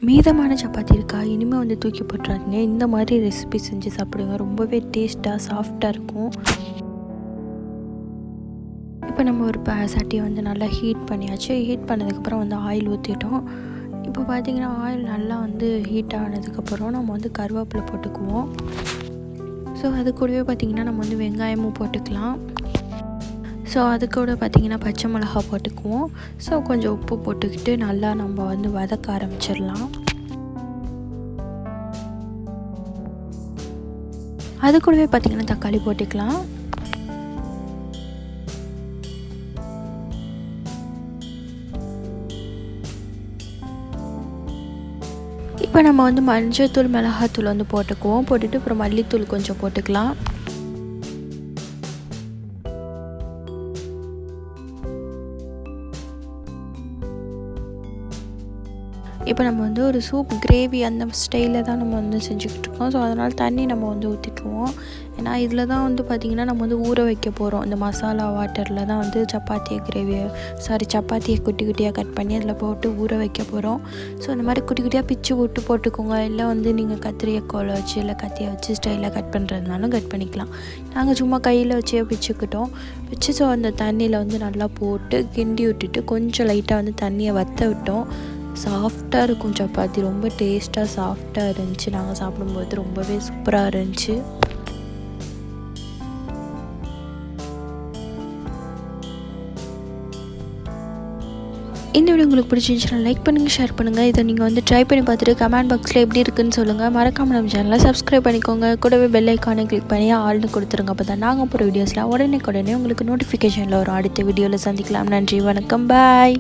மீதமான சப்பாத்தி இருக்கா இனிமேல் வந்து தூக்கி போட்டுறாதீங்க. இந்த மாதிரி ரெசிபி செஞ்சு சாப்பிடுங்க. ரொம்பவே டேஸ்ட்டாக சாஃப்டாக இருக்கும். இப்போ நம்ம ஒரு சட்டியை வந்து நல்லா ஹீட் பண்ணியாச்சு. ஹீட் பண்ணதுக்கப்புறம் வந்து ஆயில் ஊற்றிட்டோம். இப்போ பார்த்திங்கன்னா ஆயில் நல்லா வந்து ஹீட் ஆனதுக்கப்புறம் நம்ம வந்து கருவேப்பிலை போட்டுக்குவோம். ஸோ அது கூடவே பார்த்திங்கன்னா நம்ம வந்து வெங்காயமும் போட்டுக்கலாம். ஸோ அது கூட பார்த்திங்கன்னா பச்சை மிளகா போட்டுக்குவோம். ஸோ கொஞ்சம் உப்பு போட்டுக்கிட்டு நல்லா நம்ம வந்து வதக்க ஆரம்பிச்சிடலாம். அது கூடவே பார்த்திங்கன்னா தக்காளி போட்டுக்கலாம். இப்போ நம்ம வந்து மஞ்சள்தூள் மிளகாத்தூள் வந்து போட்டுக்குவோம். போட்டுட்டு அப்புறம் மல்லித்தூள் கொஞ்சம் போட்டுக்கலாம். இப்போ நம்ம வந்து ஒரு சூப் கிரேவி அந்த ஸ்டைலில் தான் நம்ம வந்து செஞ்சுக்கிட்டு இருக்கோம். ஸோ அதனால் தண்ணி நம்ம வந்து ஊற்றிக்குவோம். ஏன்னா இதில் தான் வந்து பார்த்திங்கன்னா நம்ம வந்து ஊற வைக்க போகிறோம். இந்த மசாலா வாட்டரில் தான் வந்து சப்பாத்தியை குட்டி குட்டியாக கட் பண்ணி அதில் போட்டு ஊற வைக்க போகிறோம். ஸோ இந்த மாதிரி குட்டி குட்டியாக பிச்சு விட்டு போட்டுக்கோங்க. இல்லை வந்து நீங்கள் கத்திரிக்கோலை வச்சு இல்லை கத்தியை வச்சு ஸ்டைலாக கட் பண்ணுறதுனாலும் கட் பண்ணிக்கலாம். நாங்கள் சும்மா கையில் வச்சே பிச்சுக்கிட்டோம். ஸோ அந்த தண்ணியில் வந்து நல்லா போட்டு கிண்டி விட்டுட்டு கொஞ்சம் லைட்டாக வந்து தண்ணியை வற்ற விட்டோம். சாஃப்டாக இருக்கும் சப்பாத்தி. ரொம்ப டேஸ்ட்டாக சாஃப்டாக இருந்துச்சு. நாங்கள் சாப்பிடும்போது ரொம்பவே சூப்பராக இருந்துச்சு. இந்த வீடியோ உங்களுக்கு பிடிச்சிருந்துச்சுன்னா லைக் பண்ணுங்கள், ஷேர் பண்ணுங்கள். இதை நீங்கள் வந்து ட்ரை பண்ணி பார்த்துட்டு கமெண்ட் பாக்ஸில் எப்படி இருக்குன்னு சொல்லுங்கள். மறக்காமல் நம்ம சேனலை சப்ஸ்கிரைப் பண்ணிக்கோங்க. கூடவே பெல் ஐக்கானை கிளிக் பண்ணி ஆல்னு கொடுத்துருங்க. அப்போ தான் நாங்கள் போகிற வீடியோஸில் உடனே உங்களுக்கு நோட்டிஃபிகேஷனில் வரும். அடுத்த வீடியோவில் சந்திக்கலாம். நன்றி, வணக்கம், பாய்.